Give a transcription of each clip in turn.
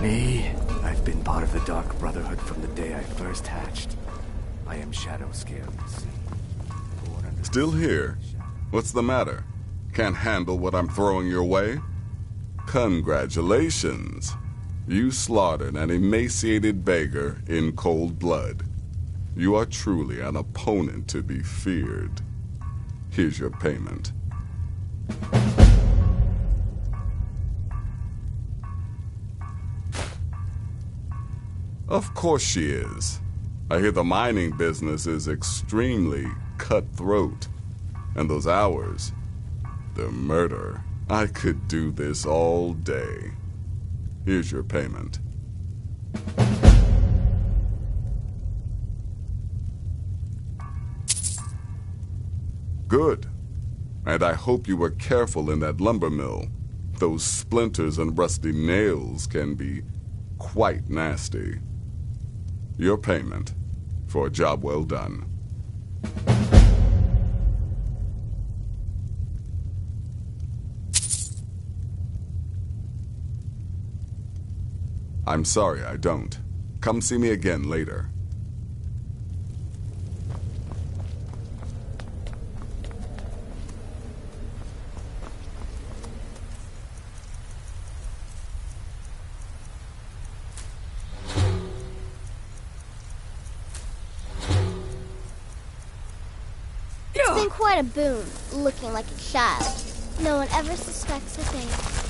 Me? I've been part of the Dark Brotherhood from the day I first hatched. I am Shadow Scale SE. Still here? What's the matter? Can't handle what I'm throwing your way? Congratulations. You slaughtered an emaciated beggar in cold blood. You are truly an opponent to be feared. Here's your payment. Of course she is. I hear the mining business is extremely cutthroat. And those hours, the murder. I could do this all day. Here's your payment. Good. And I hope you were careful in that lumber mill. Those splinters and rusty nails can be quite nasty. Your payment for a job well done. I'm sorry I don't. Come see me again later. It's been quite a boon, looking like a child. No one ever suspects a thing.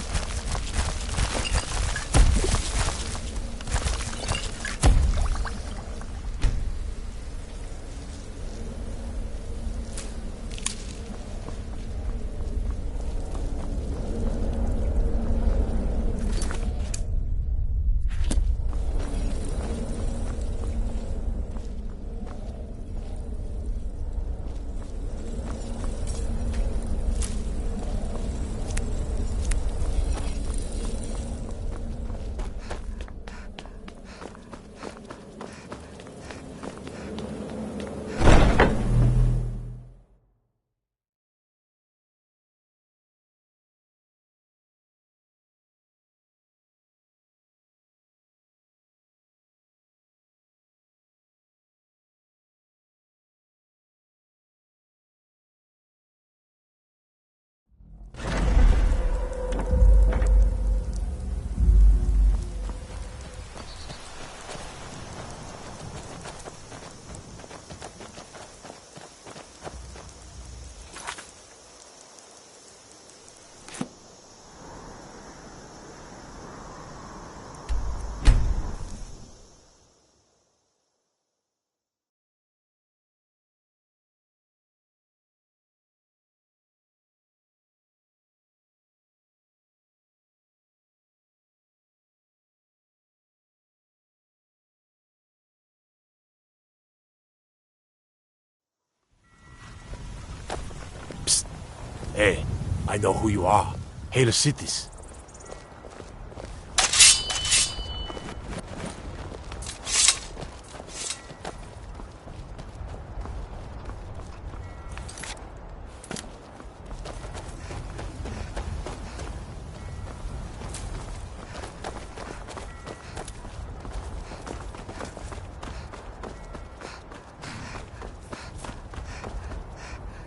Hey, I know who you are. Hail Cities.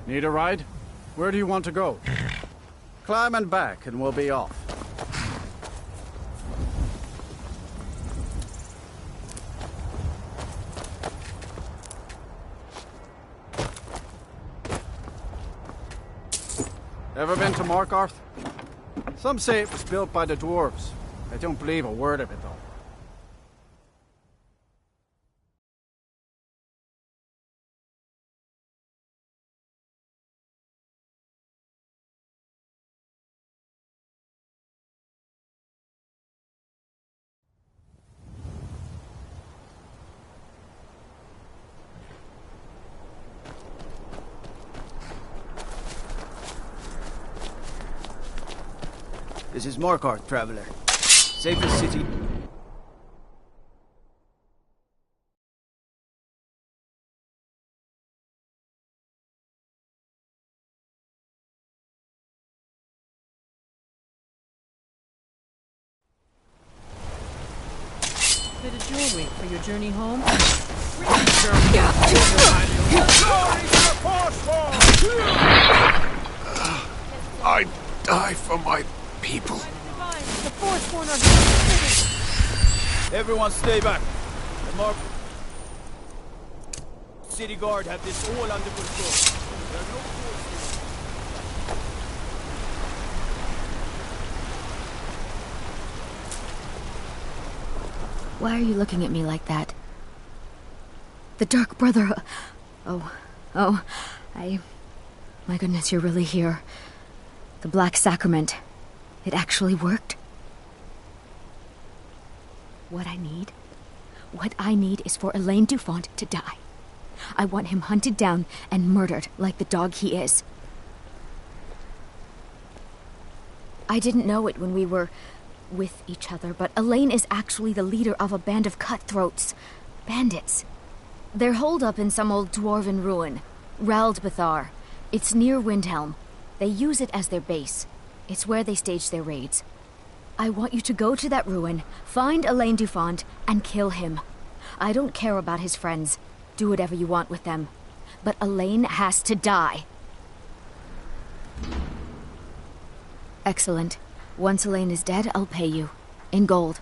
Need a ride? Where do you want to go? Climb and back and we'll be off. Ever been to Markarth? Some say it was built by the dwarves. I don't believe a word of it though. This is Markarth, traveler. Safest city. You'll wait for your journey home. I die for my people. The fourth corner of the city. Everyone stay back. The Mark City Guard have this all under control. There are no forces. Why are you looking at me like that? The Dark Brother... My goodness, you're really here. The Black Sacrament. It actually worked? What I need is for Elaine Dufont to die. I want him hunted down and murdered like the dog he is. I didn't know it when we were with each other, but Elaine is actually the leader of a band of cutthroats. Bandits. They're holed up in some old dwarven ruin. Raldbathar. It's near Windhelm. They use it as their base. It's where they stage their raids. I want you to go to that ruin, find Elaine Dufont, and kill him. I don't care about his friends. Do whatever you want with them. But Elaine has to die. Excellent. Once Elaine is dead, I'll pay you. In gold.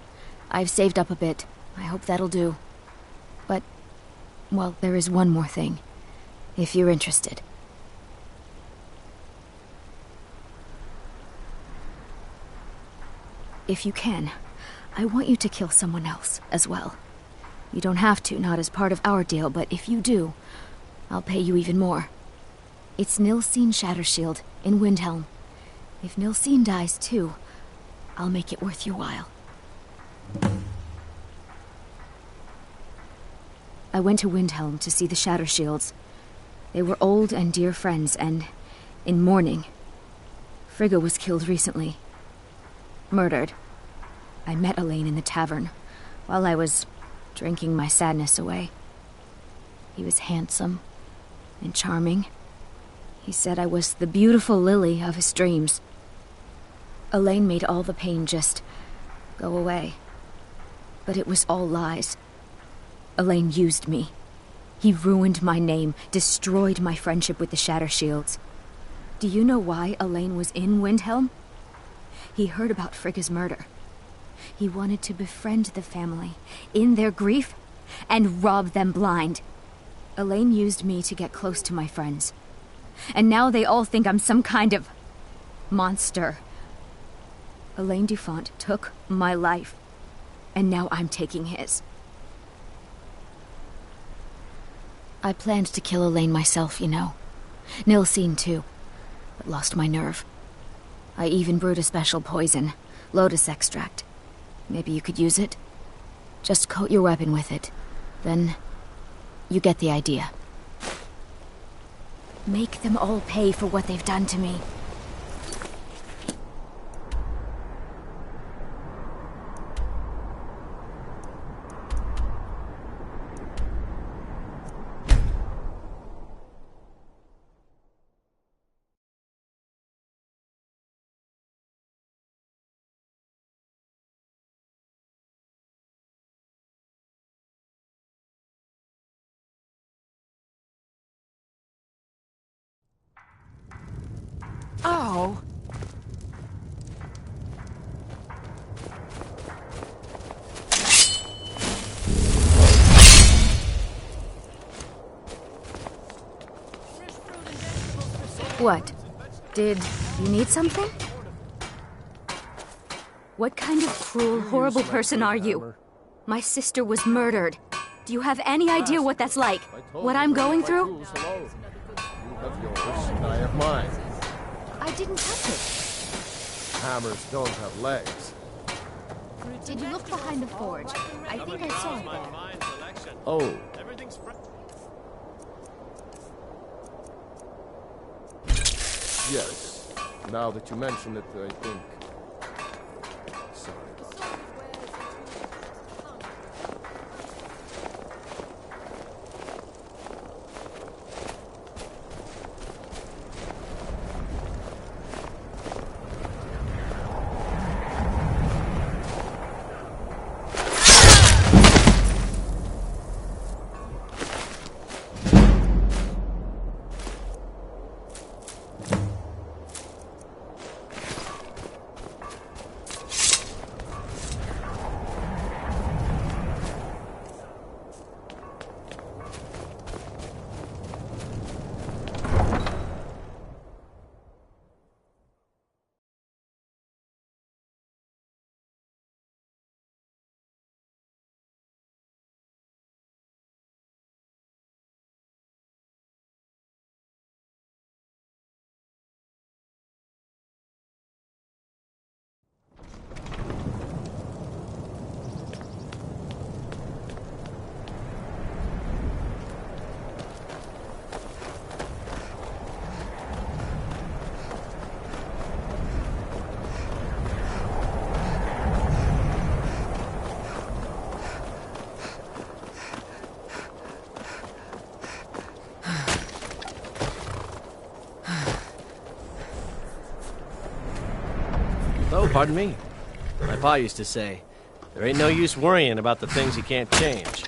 I've saved up a bit. I hope that'll do. But, well, there is one more thing. If you're interested. If you can, I want you to kill someone else as well. You don't have to, not as part of our deal, but if you do, I'll pay you even more. It's Nilsine Shattershield in Windhelm. If Nilsine dies too, I'll make it worth your while. I went to Windhelm to see the Shattershields. They were old and dear friends, and in mourning. Frigga was killed recently. Murdered. I met Elaine in the tavern, while I was drinking my sadness away. He was handsome and charming. He said I was the beautiful lily of his dreams. Elaine made all the pain just go away. But it was all lies. Elaine used me. He ruined my name, destroyed my friendship with the Shattershields. Do you know why Elaine was in Windhelm? He heard about Frigga's murder. He wanted to befriend the family, in their grief, and rob them blind. Elaine used me to get close to my friends. And now they all think I'm some kind of monster. Elaine Dufont took my life, and now I'm taking his. I planned to kill Elaine myself, you know. Nilsine too, but lost my nerve. I even brewed a special poison, lotus extract. Maybe you could use it? Just coat your weapon with it. Then, you get the idea. Make them all pay for what they've done to me. Oh. What? Did you need something? What kind of cruel, horrible person are you? My sister was murdered. Do you have any idea what that's like? What I'm going through? You have yours, and I have mine. I didn't touch it. Hammers don't have legs. Did you look behind the forge? I think I saw it there. Oh. Yes. Now that you mention it, I think... Sorry. Pardon me? My pa used to say, there ain't no use worrying about the things you can't change.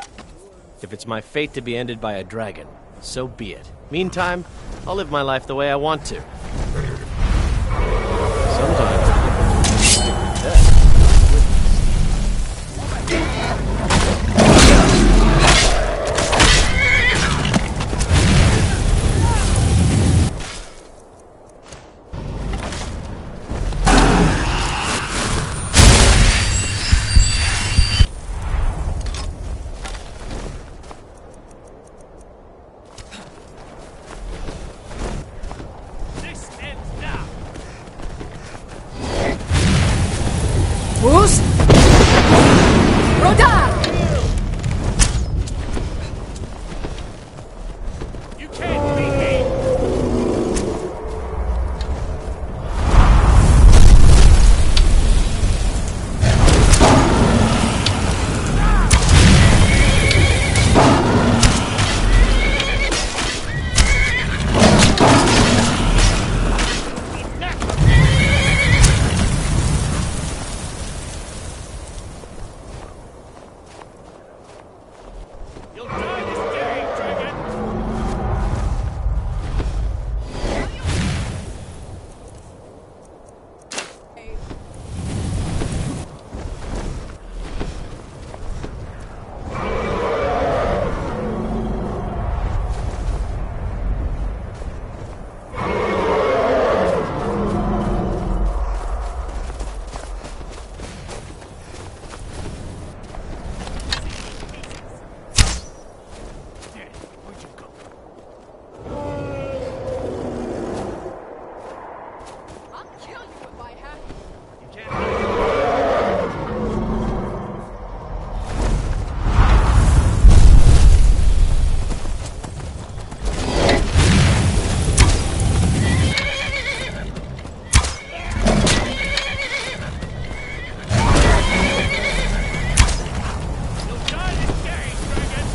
If it's my fate to be ended by a dragon, so be it. Meantime, I'll live my life the way I want to. Sometimes, death. Boost! Roda! You can't beat me! You'll die this day, dragon! Where'd you go? I'll kill you if I have to. You can't. You'll die this day, dragon!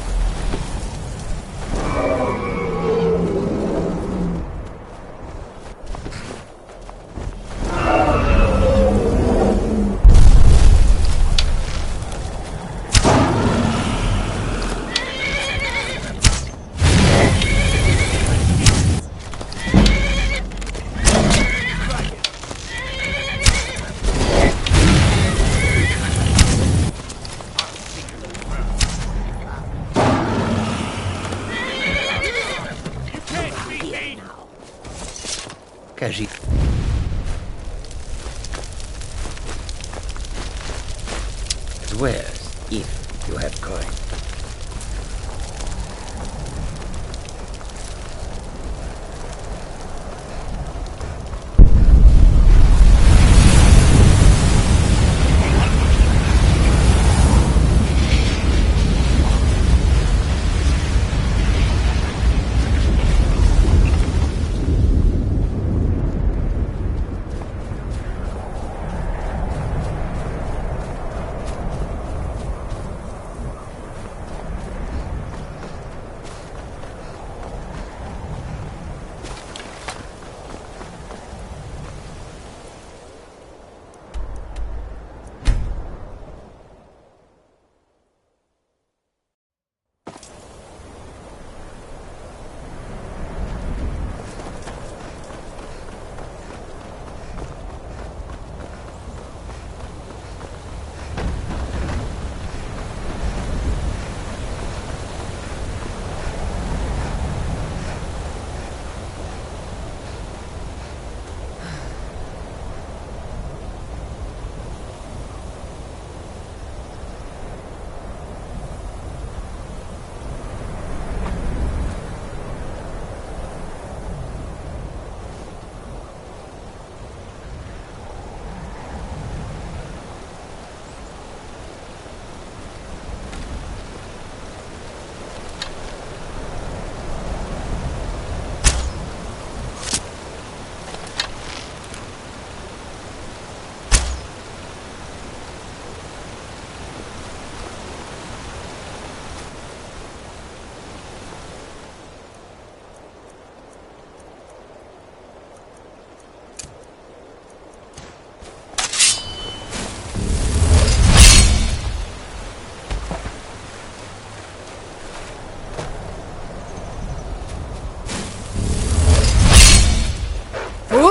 You can't beat me! Кажи. Swears if you have coin.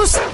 shadows!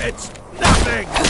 It's nothing!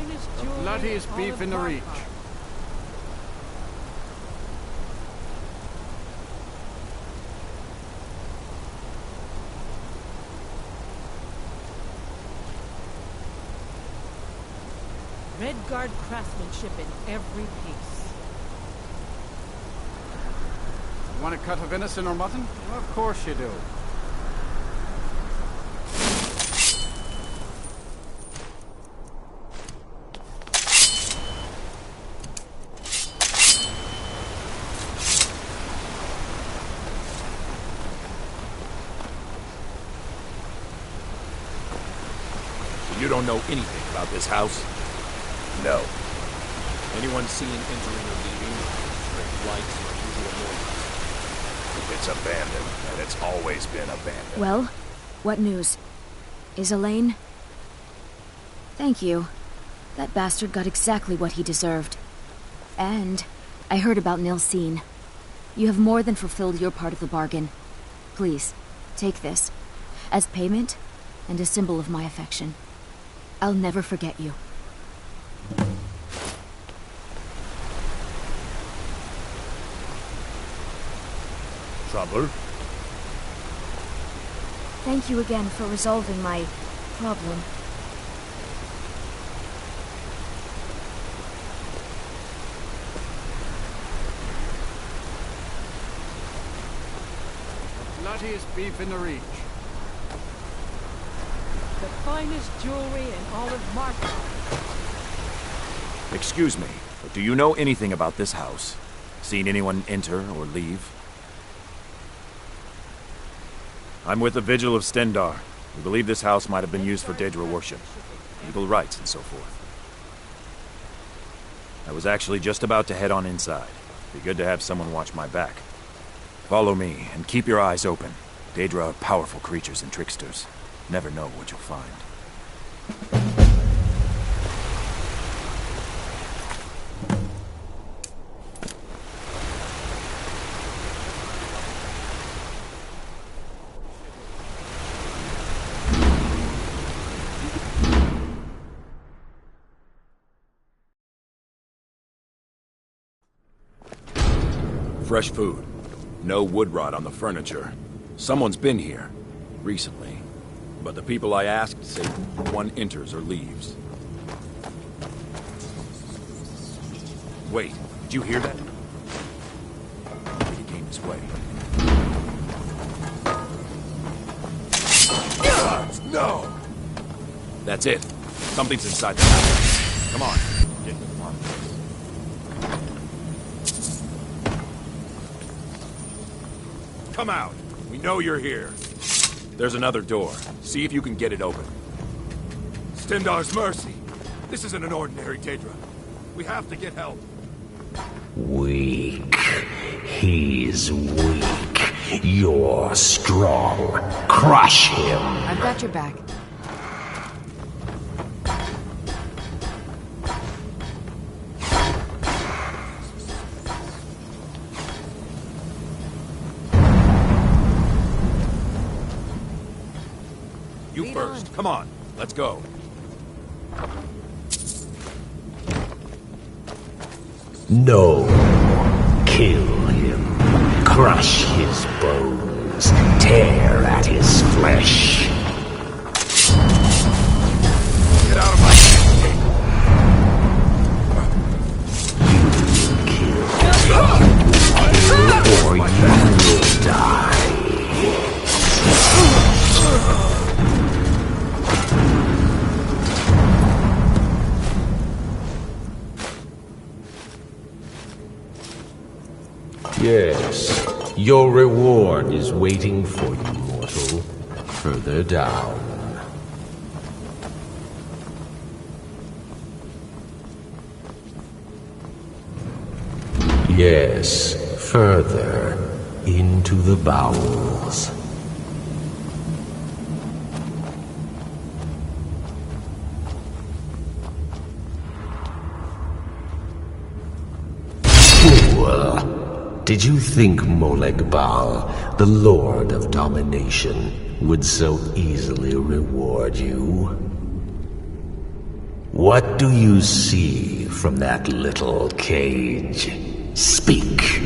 finest jewelry Bloodiest in all beef of in the reach. Markarth. Redguard craftsmanship in every piece. Want a cut of venison or mutton? Well, of course you do. You don't know anything about this house? No. Anyone seen entering or leaving? Straight lights or usual noises? It's abandoned, and it's always been abandoned. Well, what news? Is Elaine? Thank you. That bastard got exactly what he deserved. And I heard about Nilsine. You have more than fulfilled your part of the bargain. Please, take this. As payment, and a symbol of my affection. I'll never forget you. Trouble? Thank you again for resolving my problem. Bloodiest beef in the reach. The finest jewelry in all of Markarth. Excuse me, but do you know anything about this house? Seen anyone enter or leave? I'm with the Vigil of Stendar. We believe this house might have been used for Daedra worship, legal rites and so forth. I was actually just about to head on inside. Be good to have someone watch my back. Follow me, and keep your eyes open. Daedra are powerful creatures and tricksters. Never know what you'll find. Fresh food. No wood rot on the furniture. Someone's been here. Recently. But the people I asked say one enters or leaves. Wait, did you hear that? He came this way. No! That's it. Something's inside the house. Come on. Get to the front. Come out. We know you're here. There's another door. See if you can get it open. Stendar's mercy. This isn't an ordinary Daedra. We have to get help. Weak. He's weak. You're strong. Crush him. I've got your back. You first. Come on. Let's go. No. Kill him. Crush his bones. Tear at his flesh. Get out of my way. Kill or you will die. Yes, your reward is waiting for you, mortal. Further down. Yes, further into the bowels. Fool! Did you think Molegbal, the Lord of Domination, would so easily reward you? What do you see from that little cage? Speak.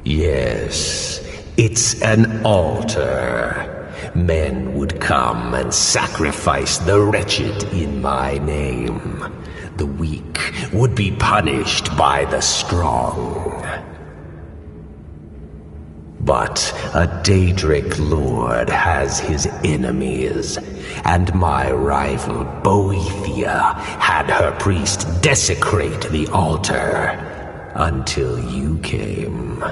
Yes, it's an altar. Men would come and sacrifice the wretched in my name. The weak would be punished by the strong. But a Daedric lord has his enemies, and my rival Boethia had her priest desecrate the altar until you came.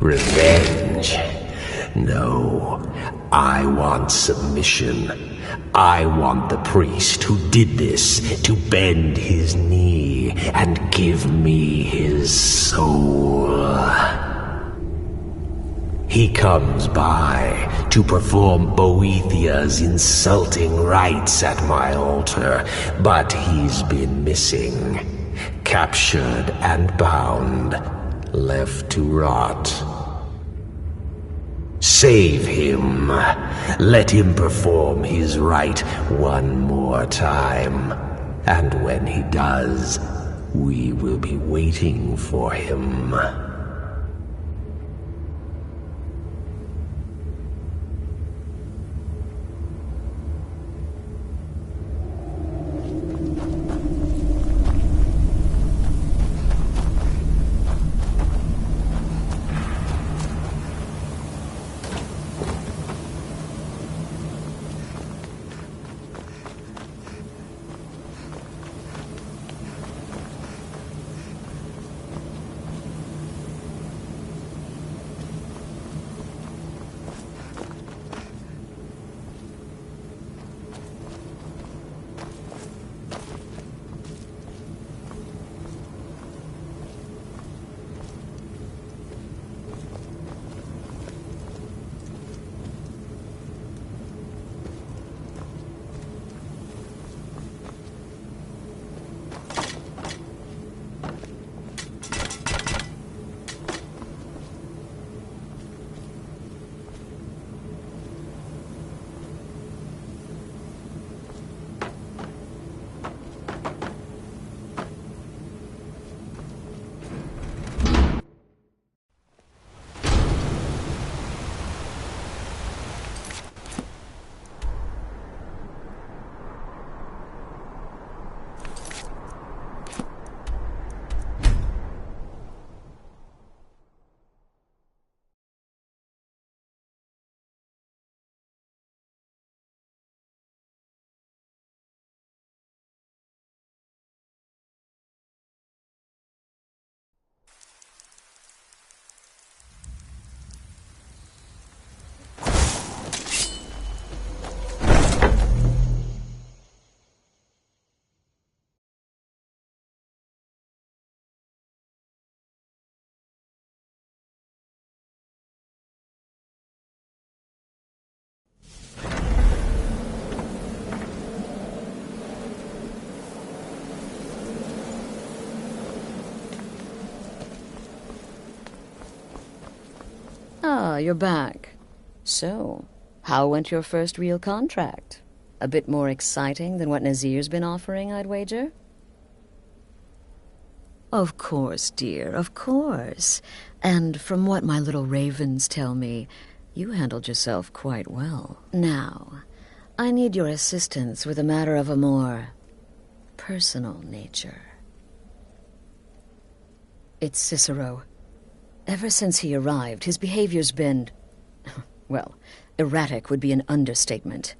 Revenge? No, I want submission. I want the priest who did this to bend his knee and give me his soul. He comes by to perform Boethia's insulting rites at my altar, but he's been missing, captured and bound, left to rot. Save him. Let him perform his rite one more time. And when he does, we will be waiting for him. Ah, you're back. So, how went your first real contract? A bit more exciting than what Nazir's been offering, I'd wager? Of course, dear, of course. And from what my little ravens tell me, you handled yourself quite well. Now, I need your assistance with a matter of a more personal nature. It's Cicero. Ever since he arrived, his behavior's been, well, erratic would be an understatement.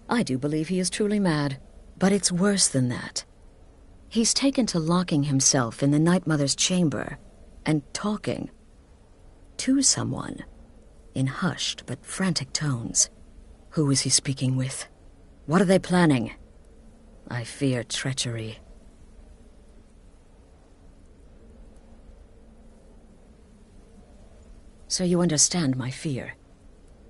I do believe he is truly mad, but it's worse than that. He's taken to locking himself in the Night Mother's chamber and talking to someone in hushed but frantic tones. Who is he speaking with? What are they planning? I fear treachery. So you understand my fear.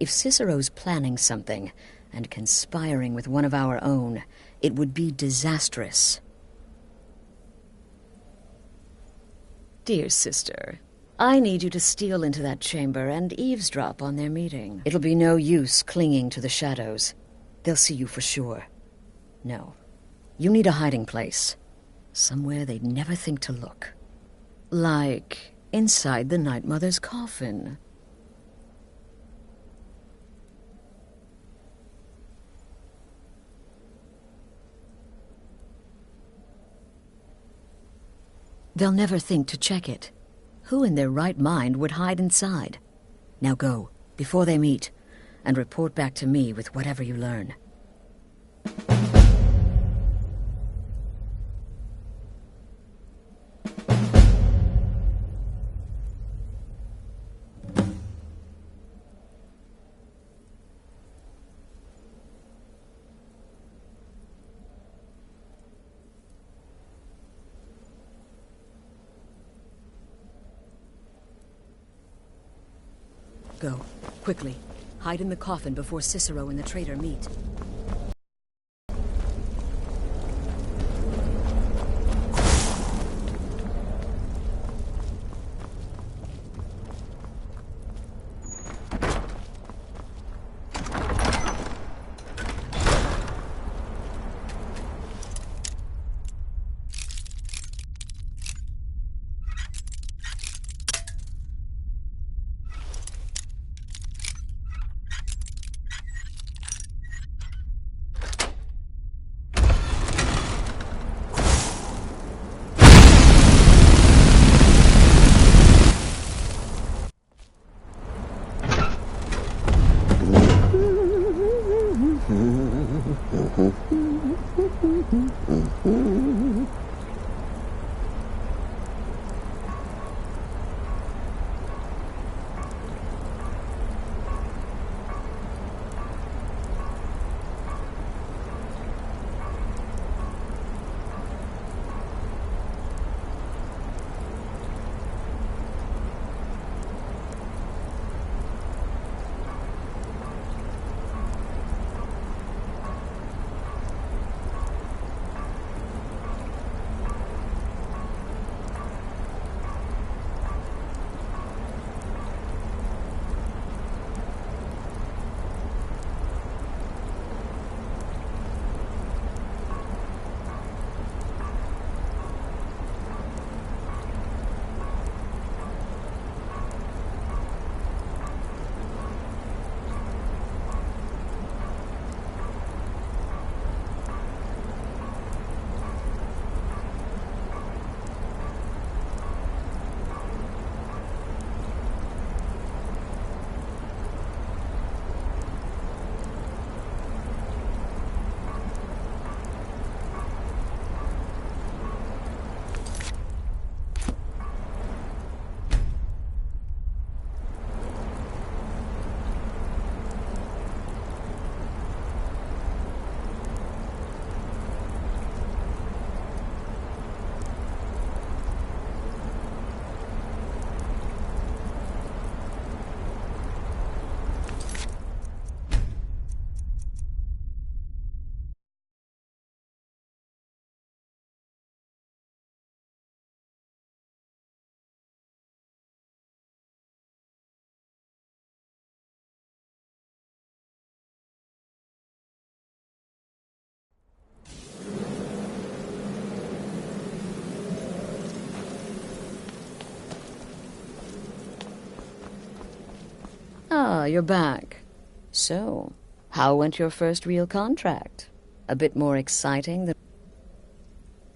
If Cicero's planning something and conspiring with one of our own, it would be disastrous. Dear sister, I need you to steal into that chamber and eavesdrop on their meeting. It'll be no use clinging to the shadows. They'll see you for sure. No. You need a hiding place. Somewhere they'd never think to look. Like inside the Night Mother's coffin. They'll never think to check it. Who in their right mind would hide inside? Now go, before they meet, and report back to me with whatever you learn. Go, quickly. Hide in the coffin before Cicero and the traitor meet. Ah, you're back. So, how went your first real contract? A bit more exciting than...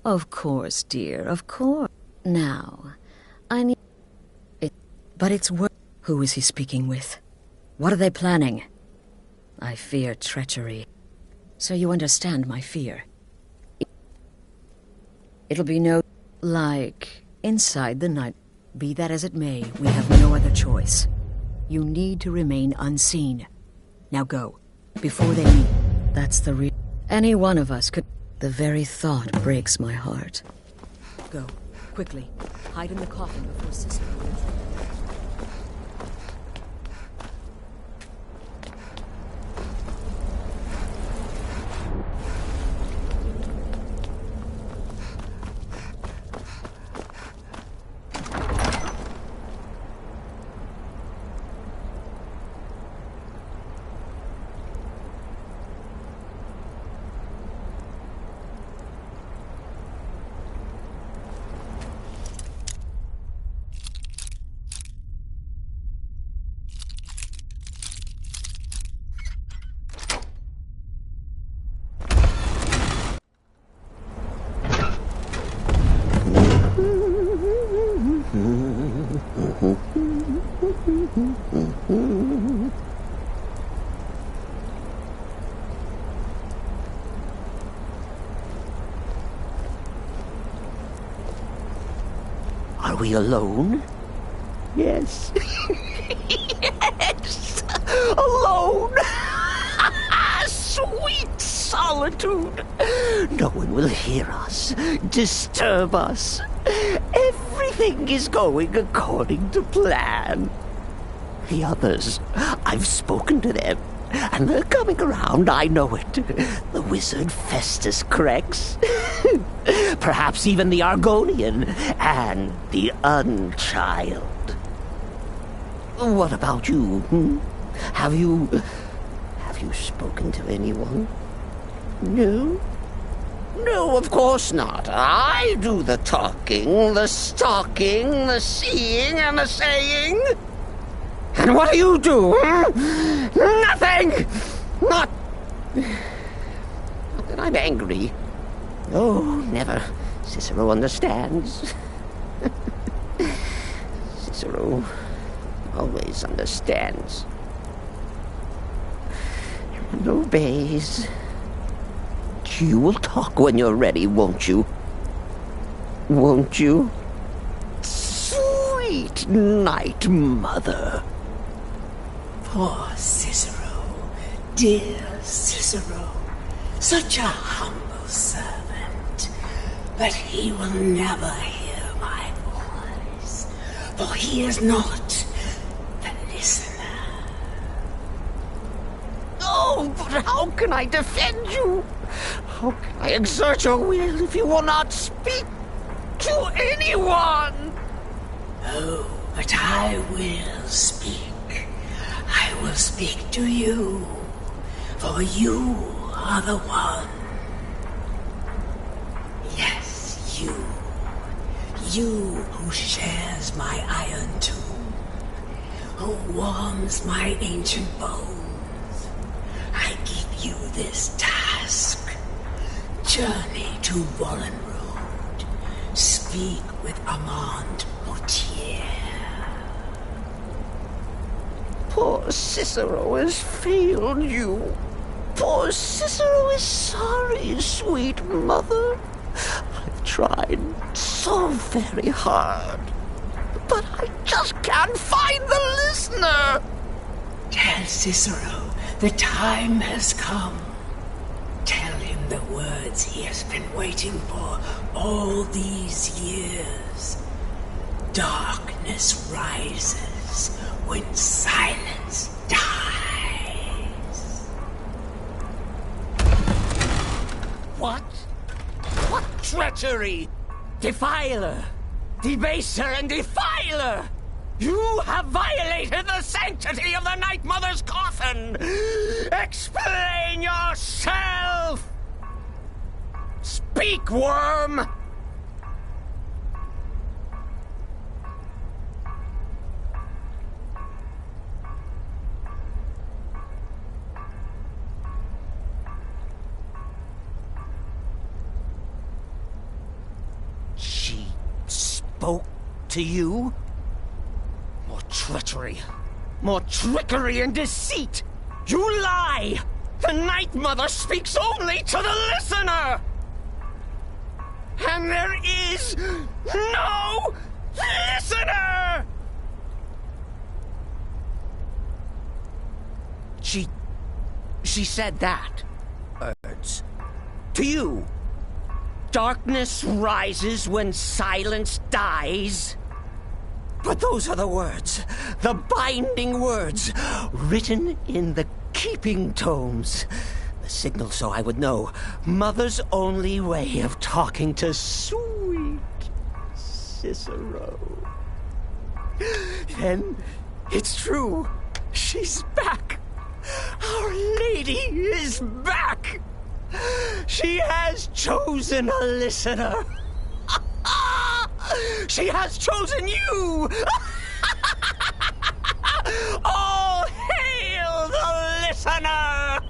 Of course, dear, of course. Now, I need... But it's worth... Who is he speaking with? What are they planning? I fear treachery. So you understand my fear. It'll be no... Like, inside the night. Be that as it may, we have no other choice. You need to remain unseen. Now go, before they meet. That's the real... Any one of us could... The very thought breaks my heart. Go, quickly. Hide in the coffin before Cicero... we alone? Yes. Yes! Alone! Sweet solitude! No one will hear us, disturb us. Everything is going according to plan. The others, I've spoken to them, and they're coming around, I know it. The wizard Festus Crex. Perhaps even the Argonian, and the Unchild. What about you? Have you spoken to anyone? No? No, of course not. I do the talking, the stalking, the seeing, and the saying. And what do you do? Nothing! Not that I'm angry. Oh, never. Cicero understands. Cicero always understands. And obeys. You will talk when you're ready, won't you? Won't you? Sweet night, mother. Poor Cicero, dear Cicero, such a humble servant, but he will never hear my voice, for he is not the listener. Oh, but how can I defend you? How can I exert your will if you will not speak to anyone? Oh, but I will speak. I will speak to you, for you are the one. Yes, you. You who shares my iron tomb, who warms my ancient bones. I give you this task. Journey to Wallenroad. Speak with Armand Mortier. Poor Cicero has failed you. Poor Cicero is sorry, sweet mother. I've tried so very hard, but I just can't find the listener. Tell Cicero the time has come. Tell him the words he has been waiting for all these years. Darkness rises when silence dies. What? What treachery! Defiler! Debaser and defiler! You have violated the sanctity of the Night Mother's coffin! Explain yourself! Speak, worm! She spoke to you? More treachery. More trickery and deceit! You lie! The Night Mother speaks only to the listener! And there is no listener! She said that. Words. To you. Darkness rises when silence dies. But those are the words, the binding words, written in the keeping tomes. The signal so I would know. Mother's only way of talking to sweet Cicero. Then it's true. She's back. Our Lady is back. She has chosen a listener. She has chosen you! All hail the listener!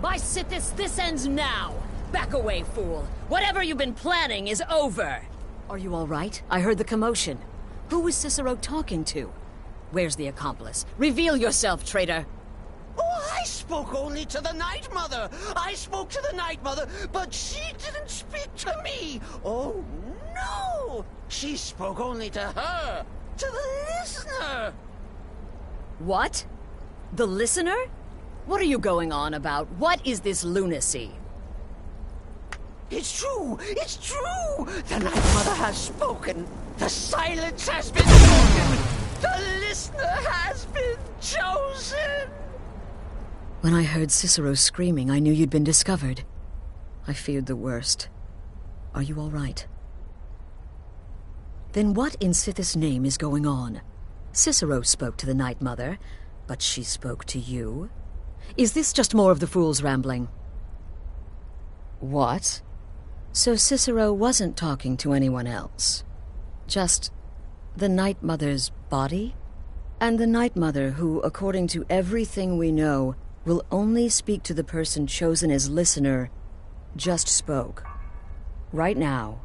By Sithis, this ends now! Back away, fool! Whatever you've been planning is over! Are you all right? I heard the commotion. Who was Cicero talking to? Where's the accomplice? Reveal yourself, traitor! Oh, I spoke only to the Night Mother. I spoke to the Night Mother, but she didn't speak to me. Oh, no! She spoke only to her, to the listener. What? The listener? What are you going on about? What is this lunacy? It's true! It's true! The Night Mother has spoken. The silence has been broken. The listener has been chosen. When I heard Cicero screaming, I knew you'd been discovered. I feared the worst. Are you all right? Then what in Sithis' name is going on? Cicero spoke to the Night Mother, but she spoke to you? Is this just more of the fool's rambling? What? So Cicero wasn't talking to anyone else? Just the Night Mother's body? And the Night Mother who, according to everything we know, will only speak to the person chosen as listener, just spoke. Right now.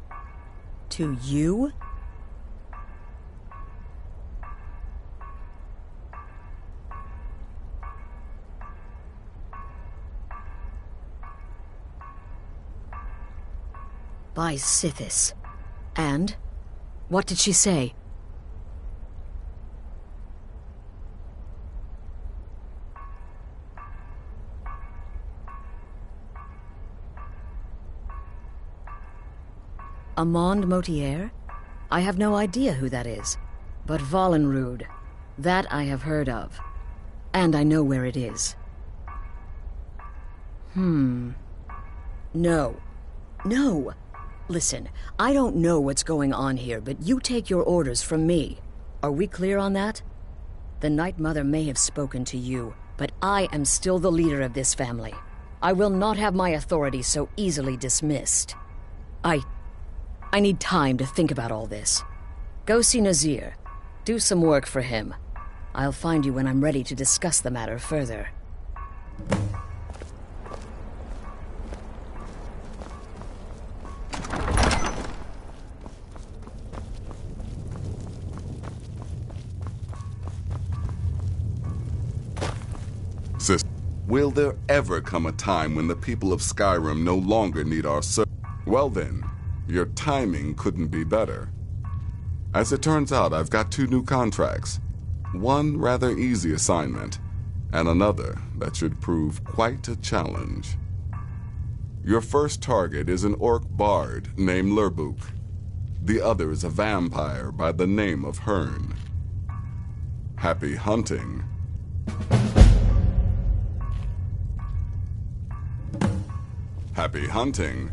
To you? By Sithis. And? What did she say? Amand Motier? I have no idea who that is. But Valenrud, that I have heard of. And I know where it is. No. No! Listen, I don't know what's going on here, but you take your orders from me. Are we clear on that? The Night Mother may have spoken to you, but I am still the leader of this family. I will not have my authority so easily dismissed. I need time to think about all this. Go see Nazir. Do some work for him. I'll find you when I'm ready to discuss the matter further. Will there ever come a time when the people of Skyrim no longer need our service? Well then, your timing couldn't be better. As it turns out, I've got 2 new contracts. One rather easy assignment, and another that should prove quite a challenge. Your first target is an orc bard named Lurbuk. The other is a vampire by the name of Hearn. Happy hunting. Happy hunting.